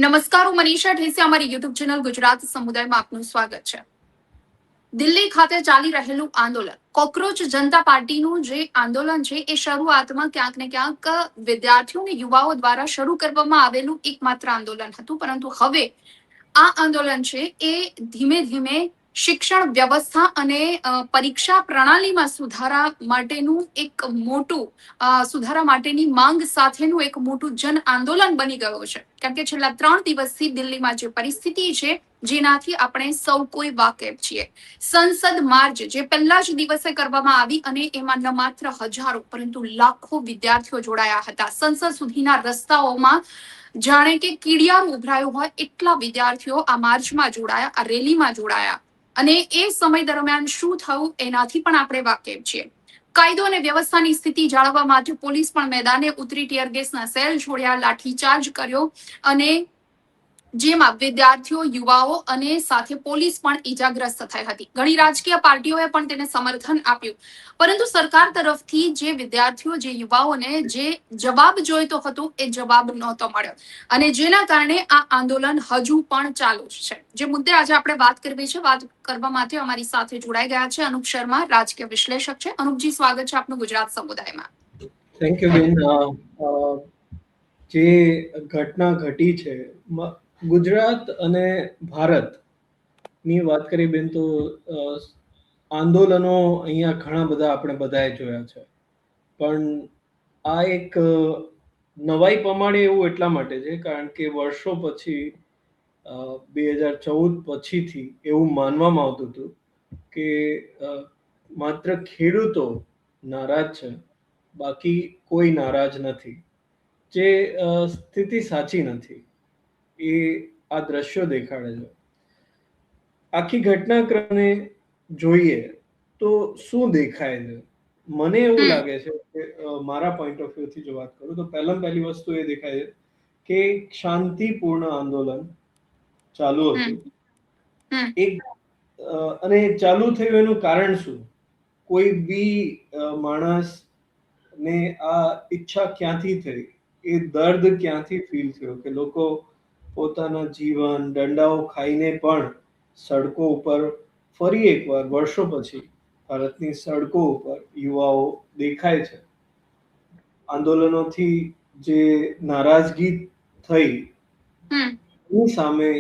નમસ્કાર, હું મનીષા ઠેસિયા. અમારી યુટ્યુબ ચેનલ ગુજરાત સમુદાયમાં આપનું સ્વાગત છે. દિલ્હી ખાતે ચાલી રહેલું આંદોલન, કોકરોચ જનતા પાર્ટીનું જે આંદોલન છે એ શરૂઆતમાં ક્યાંક ને ક્યાંક વિદ્યાર્થીઓ અને યુવાઓ દ્વારા શરૂ કરવામાં આવેલું એકમાત્ર આંદોલન હતું, પરંતુ હવે આ આંદોલન છે એ ધીમે ધીમે શિક્ષણ વ્યવસ્થા અને પરીક્ષા પ્રણાલીમાં સુધારા માટેનું એક મોટું સુધારા માટેની માંગ સાથેનું એક મોટું જન આંદોલન બની ગયું છે. કારણ કે છેલ્લા 3 દિવસથી દિલ્હીમાં જે પરિસ્થિતિ છે જેનાથી આપણે સૌ કોઈ વાકેફ છીએ. સંસદ માર્ચ જે પહેલા જ દિવસે કરવામાં આવી અને એમાં ન માત્ર હજારો પરંતુ લાખો વિદ્યાર્થીઓ જોડાયા હતા. સંસદ સુધીના રસ્તાઓમાં જાણે કે કીડિયારું ઉભરાયું હોય એટલા વિદ્યાર્થીઓ આ માર્ચમાં જોડાયા, આ રેલીમાં જોડાયા. અને એ સમય દરમિયાન શું થયું એનાથી પણ આપણે વાકેફ છીએ. કાયદો અને વ્યવસ્થાની સ્થિતિ જાળવવા માટે પોલીસ પણ મેદાને ઉતરી ટીયર ગેસના સેલ છોડ્યા, લાઠીચાર્જ કર્યો અને જેમાં વિદ્યાર્થીઓ, યુવાઓ અને સાથે પોલીસ પણ ઈજાગ્રસ્ત થઈ હતી. ઘણી રાજકીય પાર્ટીઓએ પણ તેને સમર્થન આપ્યું, પરંતુ સરકાર તરફથી જે વિદ્યાર્થીઓ, જે યુવાઓને જે જવાબ જોઈતો હતો એ જવાબ નહોતો મળ્યો અને જેના કારણે આ આંદોલન હજુ પણ ચાલુ છે. જે મુદ્દે આજે આપણે વાત કરવી છે, વાત કરવા માટે અમારી સાથે જોડાઈ ગયા છે અનુપ શર્મા, રાજકીય વિશ્લેષક છે. અનુપજી, સ્વાગત છે આપનું ગુજરાત સમુદાયમાં. થેન્ક યુ બેન. જે ઘટના ઘટી છે ગુજરાત અને ભારતની વાત કરી બેન, તો આંદોલનો અહીંયા ઘણા બધા આપણે બધાએ જોયા છે, પણ આ એક નવાઈ પ્રમાણે એવું એટલા માટે છે કારણ કે વર્ષો પછી 2014 પછીથી એવું માનવામાં આવતું હતું કે માત્ર ખેડૂતો નારાજ છે, બાકી કોઈ નારાજ નથી. જે સ્થિતિ સાચી નથી. એ આ દ્રશ્યો દેખાડે છે. આખી ઘટનાક્રમને જોઈએ તો શું દેખાય છે, મને એવું લાગે છે કે મારા પોઈન્ટ ઓફ વ્યૂથી જો વાત કરું તો પહેલી વસ્તુ એ દેખાય છે કે શાંતિપૂર્ણ આંદોલન ચાલુ હતું. એક અને ચાલુ થયું એનું કારણ શું? કોઈ બી માણસ ને આ ઈચ્છા ક્યાંથી થઈ, એ દર્દ ક્યાંથી ફીલ થયો કે લોકો પોતાના જીવન દંડાઓ ખાઈને પણ સડકો ઉપર ફરી એકવાર વર્ષો પછી ભારતની સડકો ઉપર યુવાઓ દેખાય છે. આંદોલનોથી જે નારાજગી થઈ એની સામે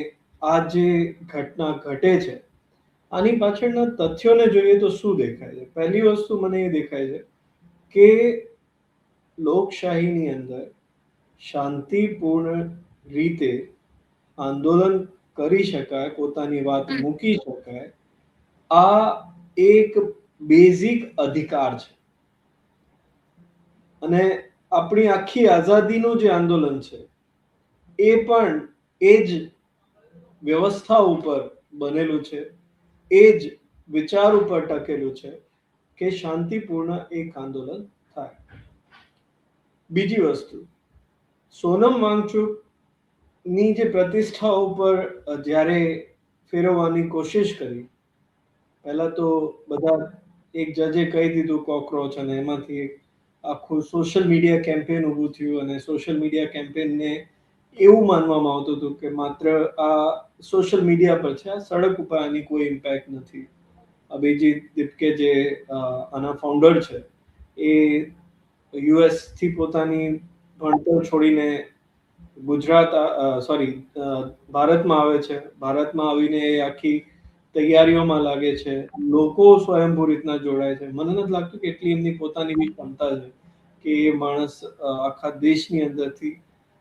આ જે ઘટના ઘટે છે, આની પાછળના તથ્યોને જોઈએ તો શું દેખાય છે? પહેલી વસ્તુ મને એ દેખાય છે કે લોકશાહીની અંદર શાંતિપૂર્ણ રીતે આંદોલન કરી શકાય, પોતાની વાત મૂકી શકાય, આ એક બેઝિક અધિકાર છે. અને આપણી આખી આઝાદીનું જે આંદોલન છે એ પણ એ જ વ્યવસ્થા ઉપર બનેલું છે, એ જ વિચાર ઉપર ટકેલું છે કે શાંતિપૂર્ણ એક આંદોલન થાય. બીજી વસ્તુ, સોનમ વાંગચુક ની જે પ્રતિષ્ઠા ઉપર જ્યારે ફેરવવાની કોશિશ કરી, પહેલા તો બધા એક જજે કહી દીધું કોકરોચ, અને એમાંથી આખું સોશિયલ મીડિયા કેમ્પેન ઊભું થયું અને સોશિયલ મીડિયા કેમ્પેનને એવું માનવામાં આવતું હતું કે માત્ર આ સોશિયલ મીડિયા પર છે, આ સડક ઉપર આની કોઈ ઇમ્પેક્ટ નથી. અભિજીત દીપકે જે આના ફાઉન્ડર છે, એ યુએસ થી પોતાની ભણતર છોડીને ભારતમાં આવે છે. ભારતમાં આવીને એ આખી તૈયારીઓમાં લાગે છે. લોકો સ્વયંભૂ રીતના જોડાય છે. મને નથી લાગતું કે એટલી એમની પોતાની બી ક્ષમતા છે કે એ માણસ આખા દેશની અંદરથી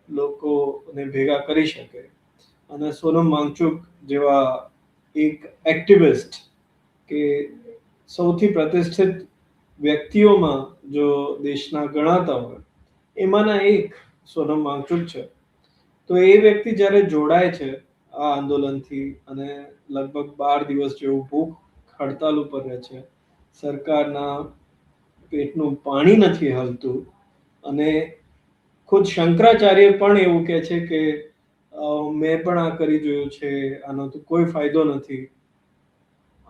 લોકોને ભેગા કરી શકે. અને સોનમ વાંગચુક જેવા એક એક્ટિવિસ્ટ કે સૌથી પ્રતિષ્ઠિત વ્યક્તિઓમાં જો દેશના ગણાતા હોય, એમાંના એક સોનમ વાંગચુક છે. તો એ વ્યક્તિ જ્યારે જોડાય છે આ આંદોલનથી અને લગભગ 12 દિવસ જેવું ભૂખ હડતાલ ઉપર રહે છે, સરકારના પેટનું પાણી નથી હલતું, અને ખુદ શંકરાચાર્ય પણ એવું કહે છે કે મેં પણ આ કરી જોયું છે, આનો તો કોઈ ફાયદો નથી.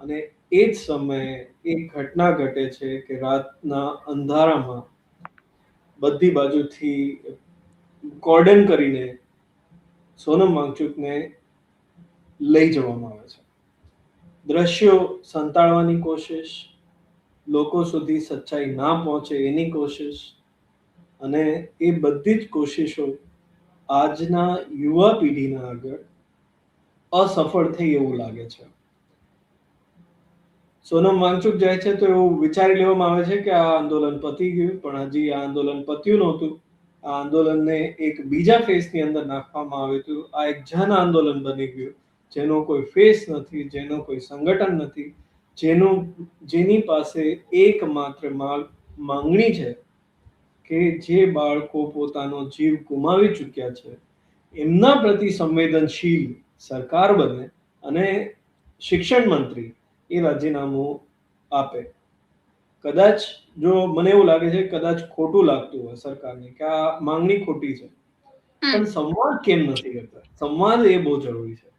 અને એ જ સમયે એક ઘટના ઘટે છે કે રાતના અંધારામાં બધી બાજુથી કોર્ડન કરીને સોનમ વાંગચુકને લઈ જવામાં આવે છે. દ્રશ્યો સંતાડવાની કોશિશ, લોકો સુધી સચ્ચાઈ ના પહોંચે એની કોશિશ, અને એ બધી જ કોશિશો આજના યુવા પેઢીના આગળ અસફળ થઈ એવું લાગે છે. સોનમ વાંગચુક જાય છે તો એવું વિચારી લેવામાં આવે છે કે આ આંદોલન પતી ગયું, પણ હજી આ આંદોલન પત્યું નહોતું. આ આંદોલનને એક બીજા ફેઝની અંદર નાખવામાં આવ્યું હતું. આ એક જન આંદોલન બની ગયું, જેનો કોઈ ફેસ નથી, જેનો કોઈ સંગઠન નથી, જેની પાસે એકમાત્ર માંગણી છે કે જે બાળકો પોતાનો જીવ ગુમાવી ચૂક્યા છે એમના પ્રતિ સંવેદનશીલ સરકાર બને અને શિક્ષણ મંત્રી એ રાજીનામું આપે. કદાચ જો મને એવું લાગે છે કદાચ ખોટું લાગતું હોય સરકારને કે આ માંગણી ખોટી છે, પણ સંવાદ કેમ નથી કરતા? સંવાદ એ બહુ જરૂરી છે.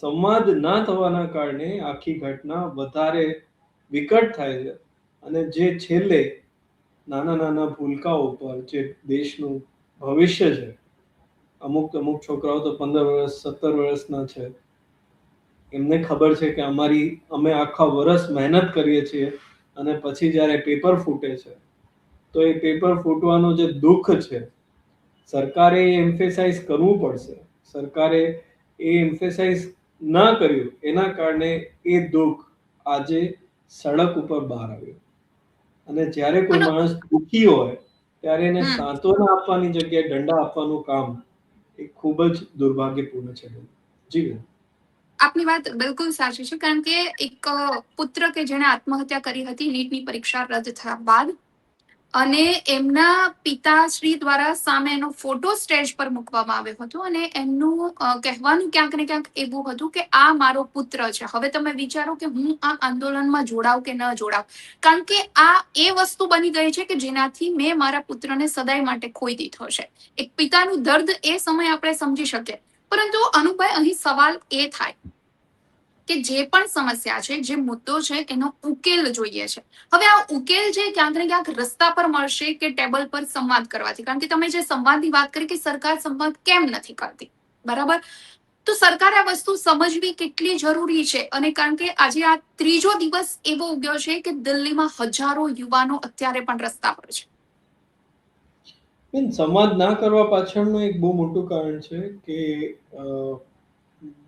સંવાદ ના થવાના કારણે આખી ઘટના વધારે વિકટ થાય છે, અને જે છેલ્લે નાના નાના ભૂલકાઓ પર જે દેશનું ભવિષ્ય છે, અમુક છોકરાઓ તો 15 વર્ષ 17 વર્ષના છે, એમને ખબર છે કે અમે આખા વર્ષ મહેનત કરીએ છીએ અને પછી જ્યારે પેપર ફૂટે છે તો એ પેપર ફૂટવાનું જે દુઃખ છે, સરકારે એમ્ફેસાઇઝ કરવું પડશે. સરકારે એ એમ્ફેસાઇઝ ના કર્યું એના કારણે એ દુઃખ આજે સડક ઉપર બહાર આવ્યું. અને જ્યારે કોઈ માણસ દુઃખી હોય ત્યારે એને સાંત્વના આપવાની જગ્યાએ દંડા આપવાનું કામ એ ખૂબ જ દુર્ભાગ્યપૂર્ણ છે. જી બેન. આપની વાત બિલકુલ સાચી છે, કારણ કે એક પુત્ર કે જેણે આત્મહત્યા કરી હતી નીટની પરીક્ષા રદ થયા બાદ, અને એમના પિતાશ્રી દ્વારા સામે એનો ફોટો સ્ટેજ પર મૂકવામાં આવ્યો હતો, અને એમનું કહેવાનું ક્યાંક ને ક્યાંક એવું હતું કે આ મારો પુત્ર છે, હવે તમે વિચારો કે હું આ આંદોલનમાં જોડાવ કે ન જોડાવ, કારણ કે આ એ વસ્તુ બની ગઈ છે કે જેનાથી મેં મારા પુત્રને સદાય માટે ખોઈ દીધો છે. એક પિતાનું દર્દ એ સમય આપણે સમજી શકીએ, પરંતુ અનુભાઈ અહીં સવાલ એ થાય કે જે પણ સમસ્યા છે, જે મુદ્દો છે, એનો ઉકેલ જોઈએ છે. હવે આ ઉકેલ છે ક્યાંક ને ક્યાંક રસ્તા પર મળશે કે ટેબલ પર સંવાદ કરવાથી? કારણ કે તમે જે સંવાદની વાત કરી કે સરકાર સંવાદ કેમ નથી કરતી, બરાબર? તો સરકારે આ વસ્તુ સમજવી કેટલી જરૂરી છે, અને કારણ કે આજે આ ત્રીજો દિવસ એવો ઉગ્યો છે કે દિલ્હીમાં હજારો યુવાનો અત્યારે પણ રસ્તા પર છે. સંવાદ ના કરવા પાછળનું એક બહુ મોટું કારણ છે કે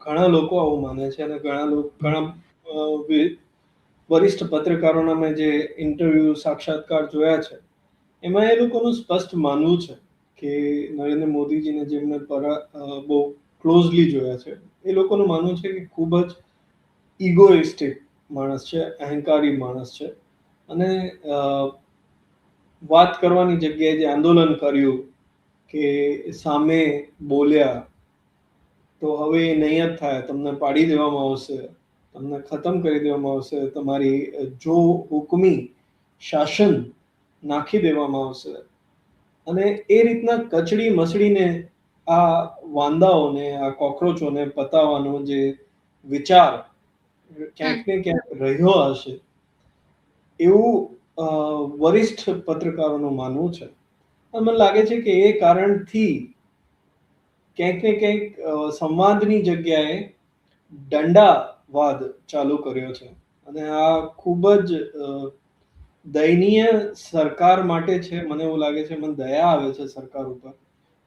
ઘણા લોકો આવું માને છે, અને ઘણા વરિષ્ઠ પત્રકારોના મેં જે ઇન્ટરવ્યુ સાક્ષાત્કાર જોયા છે, એમાં એ લોકોનું સ્પષ્ટ માનવું છે કે નરેન્દ્ર મોદીજીને જેમને બહુ ક્લોઝલી જોયા છે, એ લોકોનું માનવું છે કે ખૂબ જ ઇગોઇસ્ટિક માણસ છે, અહંકારી માણસ છે, અને વાત કરવાની જગ્યાએ જે આંદોલન કર્યું કે સામે બોલ્યા તો હવે એ નહીં જ થાય, તમને પાડી દેવામાં આવશે, તમને ખતમ કરી દેવામાં આવશે, તમારી જો હુકમી શાસન નાખી દેવામાં આવશે. અને એ રીતના કચડી મસડીને આ વાંદાઓને, આ કોકરોચોને પતાવવાનો જે વિચાર ક્યાંક ને ક્યાંક રહ્યો હશે એવું વરિષ્ઠ પત્રકારોનું માનવું છે. મને લાગે છે કે એ કારણથી ક્યાંક ને ક્યાંક સંવાદની જગ્યાએ દંડાવાદ ચાલુ કર્યો છે, અને આ ખૂબ જ દયનીય સરકાર માટે છે. મને એવું લાગે છે, મને દયા આવે છે સરકાર ઉપર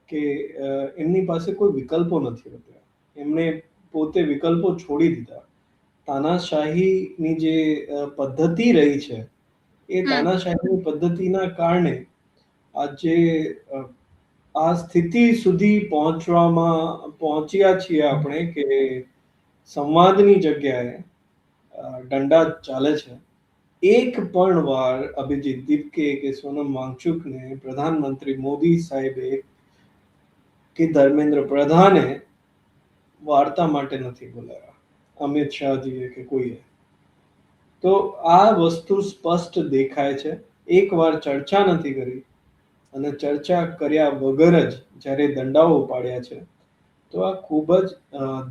કે એમની પાસે કોઈ વિકલ્પો નથી હોતા. એમણે પોતે વિકલ્પો છોડી દીધા. તાનાશાહીની જે પદ્ધતિ રહી છે, એ તાનાશાહીની પદ્ધતિના કારણે આજે આ સ્થિતિ સુધી પહોંચ્યા છીએ આપણે કે સંવાદની જગ્યાએ દંડા ચાલે છે. એક પણ વાર અભિજીત દીપકે કે સોનમ વાંગચુકને પ્રધાનમંત્રી મોદી સાહેબે કે ધર્મેન્દ્ર પ્રધાને વાર્તા માટે નથી બોલાવ્યા, અમિત શાહજીએ કે કોઈએ. તો આ વસ્તુ સ્પષ્ટ દેખાય છે. એક વાર ચર્ચા નથી કરી, અને ચર્ચા કર્યા વગર જ જ્યારે દંડાઓ ઉપાડ્યા છે, તો આ ખૂબ જ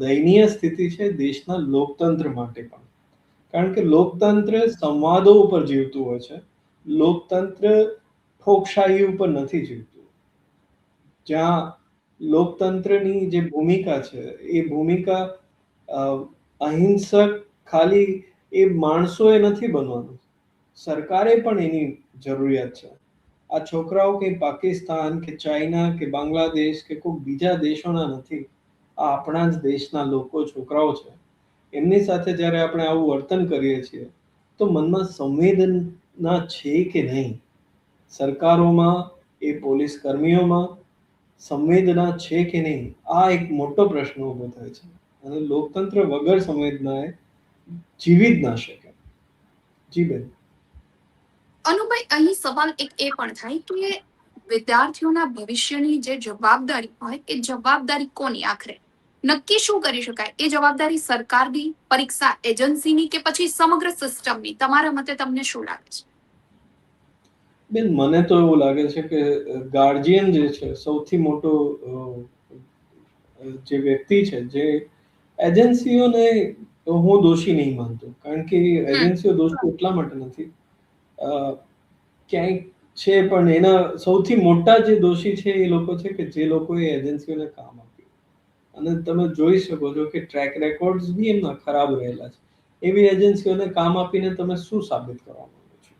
દયનીય સ્થિતિ છે દેશના લોકતંત્ર માટે પણ. કારણ કે લોકતંત્ર સંવાદો ઉપર જીવતું હોય છે. લોકતંત્ર ઠોકશાહી ઉપર નથી જીવતું. જ્યાં લોકતંત્રની જે ભૂમિકા છે એ ભૂમિકા અહિંસક ખાલી એ માણસોએ નથી બનવાનું, સરકારે પણ એની જરૂરિયાત છે. આ છોકરાઓ કે પાકિસ્તાન કે ચાઇના કે બાંગ્લાદેશ કે કોઈ બીજા દેશોના નથી, આ આપણા જ દેશના લોકો છોકરાઓ છે. એમની સાથે જ્યારે આપણે આવું વર્તન કરીએ છીએ તો મનમાં સંવેદના છે કે નહીં, સરકારોમાં, એ પોલીસ કર્મીઓમાં સંવેદના છે કે નહીં, આ એક મોટો પ્રશ્ન ઊભો થાય છે. અને લોકતંત્ર વગર સંવેદનાએ જીવી જ ના શકે. જી બેન. અનુભાઈ, અહીં સવાલ એક એ પણ થાય કે વિદ્યાર્થીઓના ભવિષ્યની જે જવાબદારી હોય એ જવાબદારી કોની આખરે નક્કી શું કરી શકાય? એ જવાબદારી સરકારની, પરીક્ષા એજન્સીની કે પછી સમગ્ર સિસ્ટમની? તમારા મતે તમને શું લાગે છે? બેન, મને તો એવું લાગે છે કે ગાર્જિયન જે છે સૌથી મોટો જે વ્યક્તિ છે, જે એજન્સીઓને હું દોષી નહીં માનતો, કારણ કે એજન્સીઓ દોષી એટલા માટે નથી, ક્યાંય છે પણ એના સૌથી મોટા જે દોષી છે એ લોકો છે કે જે લોકોએ એજન્સીઓને કામ આપ્યું. અને તમે જોઈ શકો છો કે ટ્રેક રેકોર્ડ્સ બી એમના ખરાબ રહેલા છે. એવી એજન્સીઓને કામ આપીને તમે શું સાબિત કરવા માંગો છો?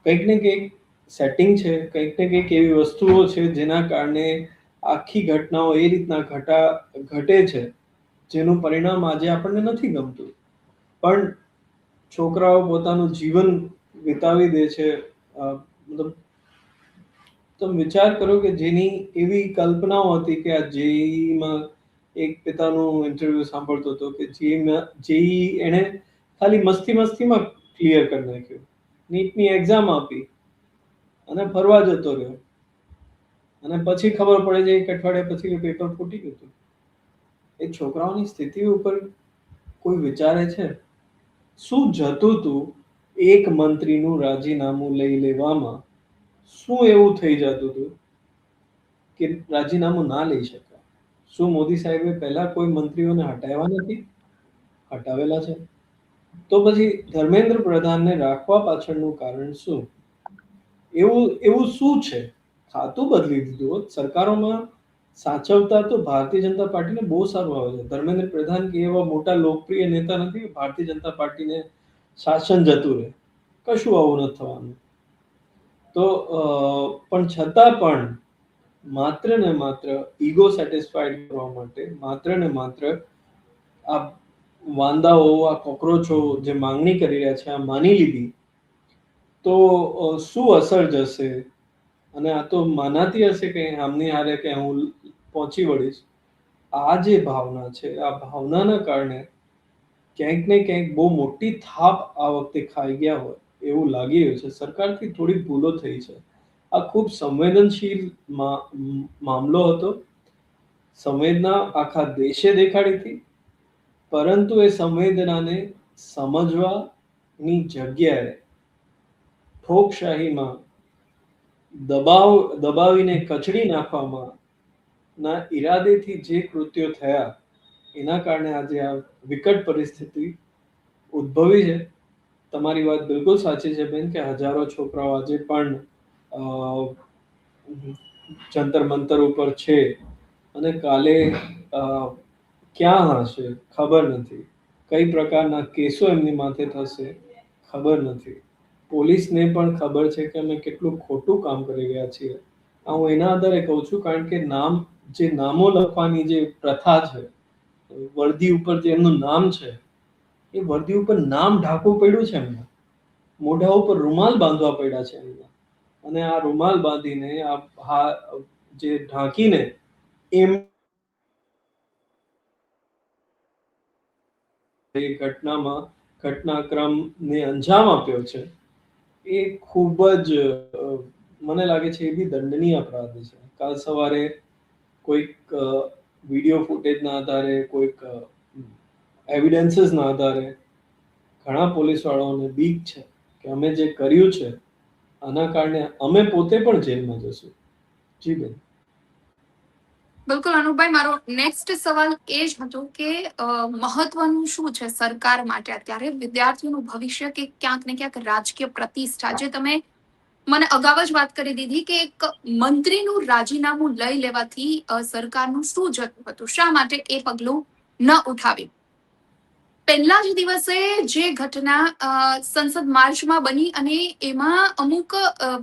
કંઈક ને કંઈક સેટિંગ છે, કંઈક ને કંઈક એવી વસ્તુઓ છે જેના કારણે આખી ઘટનાઓ એ રીતના ઘટે છે જેનું પરિણામ આજે આપણને નથી ગમતું. પણ છોકરાઓ પોતાનું જીવન વિતાવી દે છે. મતલબ તમે વિચાર કરો કે જેની એવી કલ્પનાઓ હતી કે આ જેઈમાં એક પિતાનું ઇન્ટરવ્યુ સાંભળતો હતો કે જેઈ એને ખાલી મસ્તીમાં ક્લિયર કરી નાખ્યું, નીટની એક્ઝામ આપી અને ફરવા જતો રહ્યો, અને પછી ખબર પડે છે એક અઠવાડિયા પછી કે પેપર ફૂટી ગયું હતું. એ છોકરાઓની સ્થિતિ ઉપર કોઈ વિચારે છે? શું જતું હતું એક મંત્રીનું રાજીનામું લઈ લેવામાં? શું એવું થઈ જતું હતું કે રાજીનામું ના લઈ શકાય? શું મોદી સાહેબે પહેલા કોઈ મંત્રીઓને હટાવ્યા નથી? હટાવેલા છે. તો પછી ધર્મેન્દ્ર પ્રધાનને રાખવા પાછળનું કારણ શું? એવું શું છે? ખાતું બદલી દીધું હોત. સરકારોમાં સાચવતા તો ભારતીય જનતા પાર્ટીને બહુ સારું આવે છે. ધર્મેન્દ્ર પ્રધાન કે એવા મોટા લોકપ્રિય નેતા નથી કે ભારતીય જનતા પાર્ટીને શાસન જતું રહે. કશું આવું નથી થવાનું. તો પણ છતાં પણ માત્ર ને માત્ર ઈગો સેટિસ્ફાઈડ કરવા માટે, માત્ર ને માત્ર આ વાંદાઓ, આ કોકરોચો જે માંગણી કરી રહ્યા છે આ માની લીધી તો શું અસર જશે? અને આ તો માનાતી હશે કે આમની હારે કે હું પહોંચી વળીશ. આ જે ભાવના છે, આ ભાવનાના કારણે ક્યાંક ને ક્યાંક બહુ મોટી થાપ આ વખતે ખાઈ ગયા હોય એવું લાગી રહ્યું છે. સરકારથી થોડી ભૂલો થઈ છે. આ ખૂબ સંવેદનશીલ મામલો હતો. સંવેદના આખા દેશે દેખાડી હતી, પરંતુ એ સંવેદનાને સમજવાની જગ્યાએ ઠોકશાહીમાં દબાવીને કચડી નાખવામાં ના ઈરાદેથી જે કૃત્યો થયા એના કારણે આજે આ વિકટ પરિસ્થિતિ ઉદ્ભવી છે. તમારી વાત બિલકુલ સાચી છે બેન કે હજારો છોકરાઓ આજે પણ જંતર મંતર ઉપર છે અને કાલે ક્યાં હશે ખબર નથી, કઈ પ્રકારના કેસો એમની માથે થશે ખબર નથી. પોલીસને પણ ખબર છે કે અમે કેટલું ખોટું કામ કરી રહ્યા છીએ. હું એના આધારે કહું છું, કારણ કે જે નામો લખવાની જે પ્રથા છે, વર્દી ઉપર જે એમનું નામ છે, એ વર્દી ઉપર નામ ઢાંકવું પડ્યું છે એમને, મોઢા ઉપર રૂમાલ બાંધવા પડ્યા છે એમને, અને આ રૂમાલ બાંધીને આ જે ઢાંકીને એમ ઘટનાક્રમને અંજામ આપ્યો છે એ ખૂબ જ મને લાગે છે એ બી દંડનીય અપરાધ છે. કાલ સવારે કોઈક વિડીયો ફૂટેજના આધારે, કોઈક એવિડન્સીસના આધારે ઘણા પોલીસ વાળાઓને બીક છે કે અમે જે કર્યું છે આના કારણે અમે પોતે પણ જેલમાં જશું. જી બેન. બિલકુલ અનુભાઈ, મારો નેક્સ્ટ સવાલ એ જ હતો કે મહત્વનું શું છે સરકાર માટે અત્યારે વિદ્યાર્થીઓનું ભવિષ્ય કે ક્યાંક ને ક્યાંક રાજકીય પ્રતિષ્ઠા? જે તમે મને અગાઉ જ વાત કરી દીધી કે એક મંત્રીનું રાજીનામું લઈ લેવાથી સરકારનું શું જતું હતું, શા માટે એ પગલું ન ઉઠાવ્યું. પહેલા જ દિવસે જે ઘટના સંસદ માર્ચમાં બની અને એમાં અમુક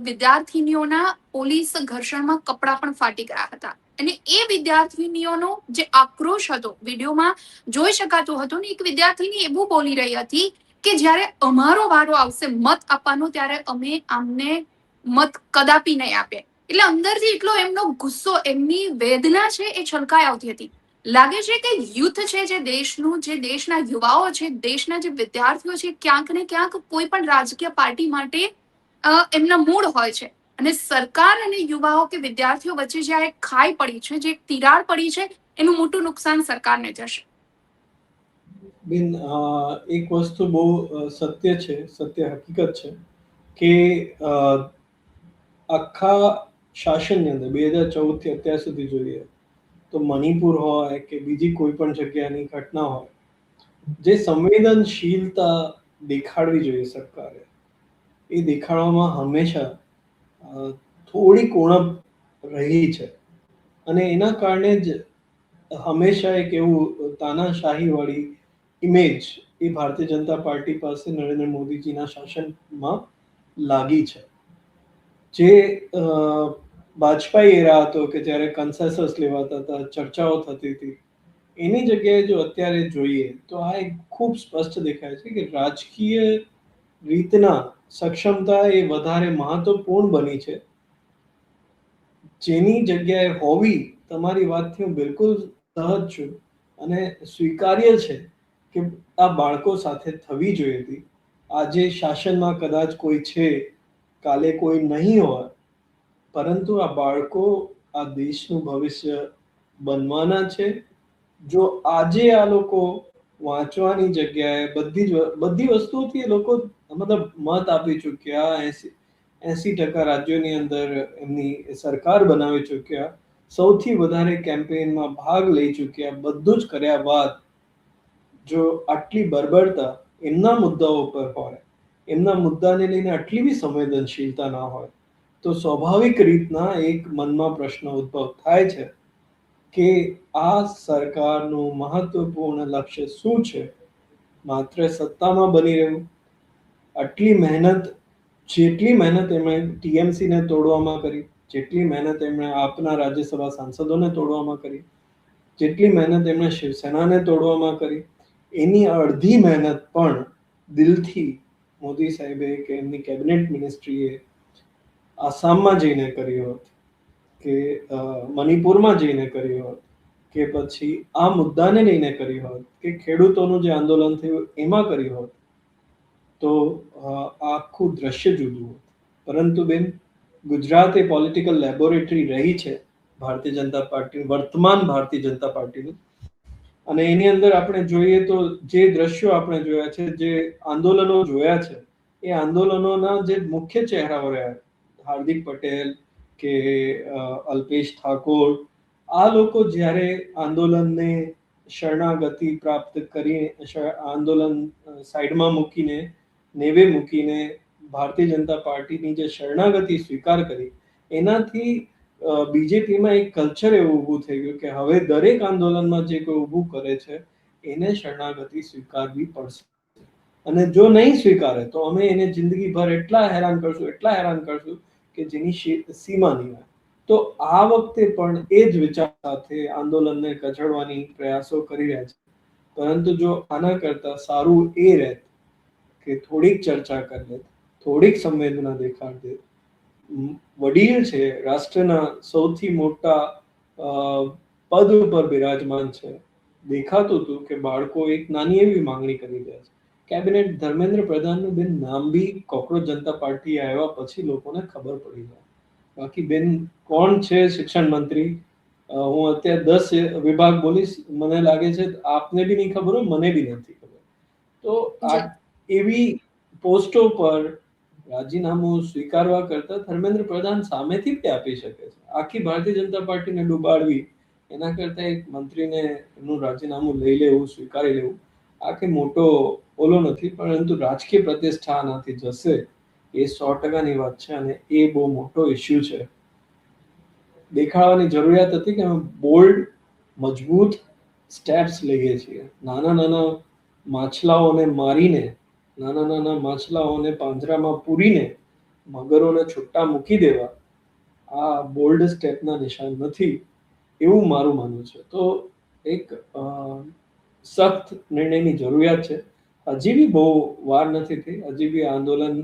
વિદ્યાર્થીનીઓના પોલીસ ઘર્ષણમાં કપડા પણ ફાટી ગયા હતા અને એ વિદ્યાર્થીનીઓનો જે આક્રોશ હતો વિડીયોમાં જોઈ શકાતું હતું ને, એક વિદ્યાર્થીની એવું બોલી રહી હતી કે જ્યારે અમારો વારો આવશે મત આપવાનો ત્યારે અમે આમને મત કદાપી નહીં આપે. એટલે અંદરથી એટલો એમનો ગુસ્સો, એમની વેદના છે એ છલકાઈ આવતી હતી. લાગે છે કે યુથ છે જે દેશનું, જે દેશના યુવાઓ છે, દેશના જે વિદ્યાર્થીઓ છે, ક્યાંક ને ક્યાંક કોઈ પણ રાજકીય પાર્ટી માટે એમના મૂળ હોય છે અને સરકાર અને યુવાઓ કે વિદ્યાર્થીઓ વચ્ચે જે આ એક ખાઈ પડી છે, જે એક તિરાડ પડી છે, એનું મોટું નુકસાન સરકારને જશે. બેન, એક વસ્તુ બહુ સત્ય છે, સત્ય હકીકત છે કે આખા શાસનની અંદર 2014 થી અત્યાર સુધી જોઈએ તો મણિપુર હોય કે બીજી કોઈ પણ જગ્યાની ઘટના હોય, જે સંવેદનશીલતા દેખાડવી જોઈએ સરકારે, એ દેખાડવામાં હંમેશા થોડીક ઉણપ રહી છે અને એના કારણે જ હંમેશા એક એવું તાનાશાહી વાળી ઇમેજ એ ભારતીય જનતા પાર્ટી પાસે નરેન્દ્ર મોદીજીના શાસનમાં લાગી છે. જે વાજપેયી એરા હતો કે જ્યારે કન્સેસસ લેવાતા હતા, ચર્ચાઓ થતી હતી, એની જગ્યાએ જો અત્યારે જોઈએ તો આ એક ખૂબ સ્પષ્ટ દેખાય છે કે રાજકીય રીતના સક્ષમતા એ વધારે મહત્વપૂર્ણ બની છે, જેની જગ્યાએ હોવી, તમારી વાતથી હું બિલકુલ સહજ છું અને સ્વીકાર્ય છે કે આ બાળકો સાથે થવી જોઈએ હતી. આજે શાસનમાં કદાચ કોઈ છે, કાલે કોઈ નહીં હોય, પરંતુ આ બાળકો આ દેશનું ભવિષ્ય બનવાના છે. જો આજે આ લોકો વાંચવાની જગ્યાએ બધી વસ્તુઓથી એ લોકો મતલબ મત આપી ચૂક્યા, 80% રાજ્યોની અંદર એમની સરકાર બનાવી ચૂક્યા, સૌથી વધારે કેમ્પેઇનમાં ભાગ લઈ ચૂક્યા, બધું જ કર્યા બાદ જો આટલી બર્બરતા એમના મુદ્દાઓ પર હોય, એમના મુદ્દાને લઈને આટલી બી સંવેદનશીલતા ના હોય, તો સ્વાભાવિક રીતના એક મનમાં પ્રશ્ન ઉદ્ભવ થાય છે કે આ સરકારનું મહત્વપૂર્ણ લક્ષ્ય શું છે? માત્ર સત્તામાં બની રહેવું? આટલી મહેનત, જેટલી મહેનત એમણે ટીએમસીને તોડવામાં કરી, જેટલી મહેનત એમણે આપના રાજ્યસભા સાંસદોને તોડવામાં કરી, જેટલી મહેનત એમણે શિવસેનાને તોડવામાં કરી, એની અડધી મહેનત પણ દિલથી મોદી સાહેબે કે એમની કેબિનેટ મિનિસ્ટ્રીએ આસામમાં જઈને કરી હોત, કે મણિપુરમાં જઈને કરી હોત, કે પછી આ મુદ્દાને લઈને કરી હોત, કે ખેડૂતોનું જે આંદોલન થયું એમાં કરી હોત, તો આખું દ્રશ્ય જુદું હોત. પરંતુ બેન, ગુજરાત એ પોલિટિકલ લેબોરેટરી રહી છે ભારતીય જનતા પાર્ટી, વર્તમાન ભારતીય જનતા પાર્ટીની, અને એની અંદર આપણે જોઈએ તો જે દ્રશ્યો આપણે જોયા છે, જે આંદોલનો જોયા છે, એ આંદોલનોના જે મુખ્ય ચહેરાઓ રહ્યા, હાર્દિક પટેલ કે અલ્પેશ ઠાકોર, આ લોકો જ્યારે આંદોલનને શરણાગતિ પ્રાપ્ત કરી, આંદોલન સાઈડમાં મૂકીને, નેવે મૂકીને ભારતીય જનતા પાર્ટીની જે શરણાગતિ સ્વીકાર કરી, એનાથી બીજેપીમાં એક કલ્ચર એવું ઊભું થઈ ગયું કે હવે દરેક આંદોલનમાં જે કોઈ ઊભું કરે છે એને શરણાગતિ સ્વીકારવી પડશે, અને જો નહીં સ્વીકારે તો અમે એને જિંદગીભર એટલા હેરાન કરશું કે જેની સીમા નહીં હોય. તો આ વખતે પણ એ જ વિચાર સાથે આંદોલનને કચડવાની પ્રયાસો કરી રહ્યા છે. પરંતુ જો આના કરતા સારું એ રહેત કે થોડીક ચર્ચા કરી લે, થોડીક સંવેદના દેખાડ દે, વડીલ છે, રાષ્ટ્રના સૌથી મોટા પદ ઉપર બિરાજમાન છે, દેખાતું હતું કે બાળકો એક નાની એવી માંગણી કરી રહ્યા છે. કેબિનેટ ધર્મેન્દ્ર પ્રધાનનું બેન નામ બી કોકરોચ જનતા પાર્ટી આવ્યા પછી લોકોને ખબર પડી જાય. બાકી બેન, કોણ છે શિક્ષણ મંત્રી? હું અત્યારે 10 વિભાગ બોલીશ, મને લાગે છે આપને બી નહીં ખબર હોય, મને બી નથી ખબર. તો આ એવી પોસ્ટો પર રાજીનામું સ્વીકારવા કરતા ધર્મેન્દ્ર પ્રધાન સામેથી જ આપી શકે છે. આખી ભારતીય જનતા પાર્ટીને ડૂબાડવી એના કરતા એક મંત્રીને એનું રાજીનામું લઈ લેવું, સ્વીકારી લેવું, આ કે મોટો ઓલો નથી, પરંતુ રાજકીય પ્રતિષ્ઠા આનાથી જશે એ 100%ની વાત છે અને એ બહુ મોટો ઇસ્યુ છે. દેખાડવાની જરૂરિયાત હતી કે અમે બોલ્ડ મજબૂત સ્ટેપ્સ લઈએ છીએ. નાના નાના માછલાઓને મારીને, નાના નાના માછલાઓને પાંજરામાં પૂરીને મગરોને છૂટા મૂકી દેવા આ બોલ્ડ સ્ટેપના નિશાન નથી, એવું મારું માનવું છે. તો એક સખ્ત નિર્ણયની જરૂરિયાત છે. હજી બી બહુ વાર નથી થઈ, હજી બી આંદોલન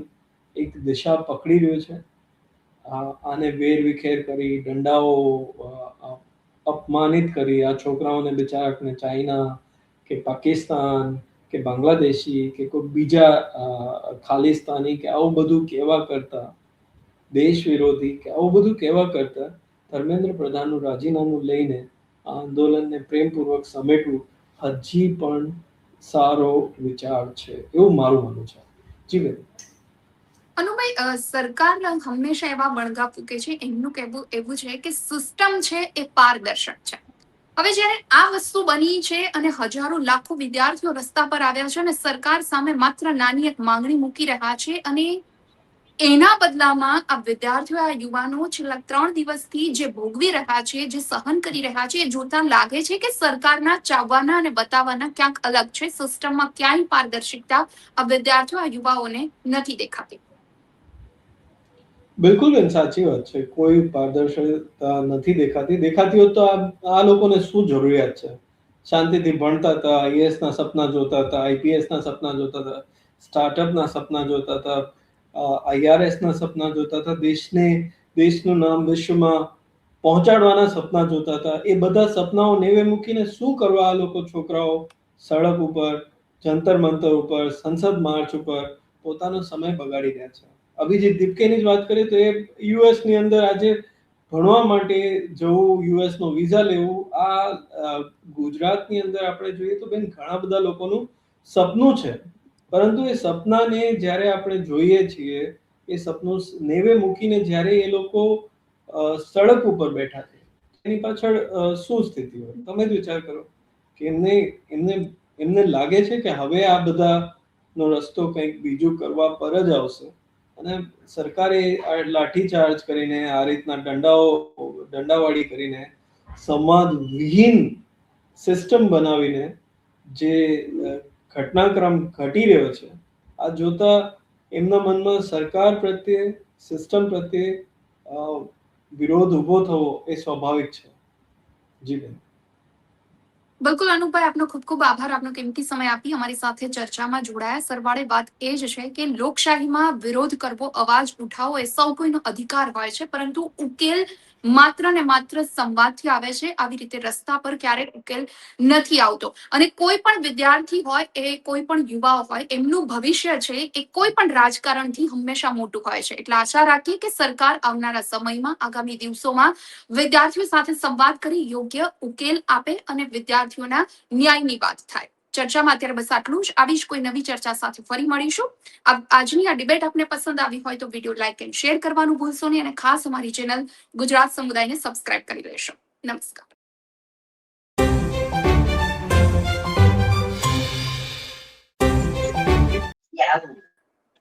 એક દિશા પકડી રહ્યું છે. આને વેરવિખેર કરી, દંડાઓ અપમાનિત કરી, આ છોકરાઓને બિચારાને ચાઇના કે પાકિસ્તાન કે બાંગ્લાદેશી કે કોઈ બીજા ખાલિસ્તાની કે આવું બધું કહેવા કરતા, દેશ વિરોધી કે આવું બધું કહેવા કરતા ધર્મેન્દ્ર પ્રધાનનું રાજીનામું લઈને આ આંદોલનને પ્રેમપૂર્વક સમેટવું હજી પણ સારો વિચાર છે, એવું મારું માનવું છે. જી બેન. અનુભાઈ, સરકાર હંમેશા એવા બણગા ફૂકે છે. એમનું કહેવું એવું છે કે સિસ્ટમ છે એ પારદર્શક છે. હવે જ્યારે આ વસ્તુ બની છે અને હજારો લાખો વિદ્યાર્થીઓ રસ્તા પર આવ્યા છે અને સરકાર સામે માત્ર નાની એક માંગણી મૂકી રહ્યા છે, અને એના બદલામાં આ વિદ્યાર્થીઓ, આ યુવાનો છેલ્લા 3 દિવસથી જે ભોગવી રહ્યા છે, જે સહન કરી રહ્યા છે, એ જોતા લાગે છે કે સરકારના ચાવવાના અને બતાવવાના ક્યાંક અલગ છે. સિસ્ટમમાં ક્યાંય પારદર્શિકતા આ વિદ્યાર્થીઓ, આ યુવાઓને નથી દેખાતી. બિલકુલ બેન, સાચી વાત છે. કોઈ પારદર્શકતા નથી દેખાતી હોત તો આ લોકોને શું જરૂરિયાત છે? શાંતિથી ભણતા હતા, આઈએએસ ના સપના જોતા હતા, આઈપીએસ ના સપના જોતા હતા, સ્ટાર્ટઅપ ના સપના જોતા હતા, આઈઆરએસ ના સપના જોતા હતા, દેશનું નામ વિશ્વમાં પહોંચાડવાના સપના જોતા હતા. એ બધા સપનાઓ નેવે મૂકીને શું કરવા આ લોકો છોકરાઓ સડક ઉપર, જંતર મંતર ઉપર, સંસદ માર્ચ ઉપર પોતાનો સમય બગાડી રહ્યા છે. અભિજીત દીપકેની જ વાત કરીએ તો એ યુએસ ની અંદર આજે ભણવા માટે જવું, યુએસ નો વિઝા લેવું, આ ગુજરાતની અંદર આપણે જોઈએ તો બેન ઘણા બધા લોકોનું સપનું છે. પરંતુ એ સપનાને જ્યારે આપણે જોઈએ છીએ, એ સપનું નેવે મૂકીને જ્યારે એ લોકો સડક ઉપર બેઠા છે, એની પાછળ શું સ્થિતિ હોય? તમે જ વિચાર કરો કે એમને લાગે છે કે હવે આ બધાનો રસ્તો કંઈક બીજું કરવા પર જ આવશે, અને સરકારે આ લાઠીચાર્જ કરીને, આ રીતના દંડાવાળી કરીને, સમાજ વિહીન સિસ્ટમ બનાવીને જે ઘટનાક્રમ ઘટી રહ્યો છે, આ જોતા એમના મનમાં સરકાર પ્રત્યે, સિસ્ટમ પ્રત્યે વિરોધ ઉભો થવો એ સ્વાભાવિક છે. જી બેન. બિલકુલ અનુભાઈ, આપનો ખૂબ ખૂબ આભાર. આપનો કિંમતી સમય આપી અમારી સાથે ચર્ચામાં જોડાયા. સરવાળે વાત એ જ છે કે લોકશાહીમાં વિરોધ કરવો, અવાજ ઉઠાવવો એ સૌ કોઈનો અધિકાર હોય છે, પરંતુ ઉકેલ માત્ર ને માત્ર સંવાદથી આવે છે. આવી રીતે રસ્તા પર ક્યારેક ઉકેલ નથી આવતો. અને કોઈ પણ વિદ્યાર્થી હોય, એ કોઈ પણ યુવા હોય, એમનું ભવિષ્ય છે એ કોઈ પણ રાજકારણથી હંમેશા મોટું હોય છે. એટલે આશા રાખીએ કે સરકાર આવનારા સમયમાં, આગામી દિવસોમાં વિદ્યાર્થીઓ સાથે સંવાદ કરી યોગ્ય ઉકેલ આપે અને વિદ્યાર્થીઓના ન્યાયની વાત થાય. ચર્ચામાં અત્યારે બસ આટલું જ. આવી જ કોઈ નવી ચર્ચા સાથે ફરી મળીશું. આજની આ ડિબેટ આપને પસંદ આવી હોય તો વિડીયો લાઈક એન્ડ શેર કરવાનું ભૂલશો નહીં, અને ખાસ અમારી ચેનલ ગુજરાત સમુદાયને સબસ્ક્રાઇબ કરી લેશો. નમસ્કાર. Yeah.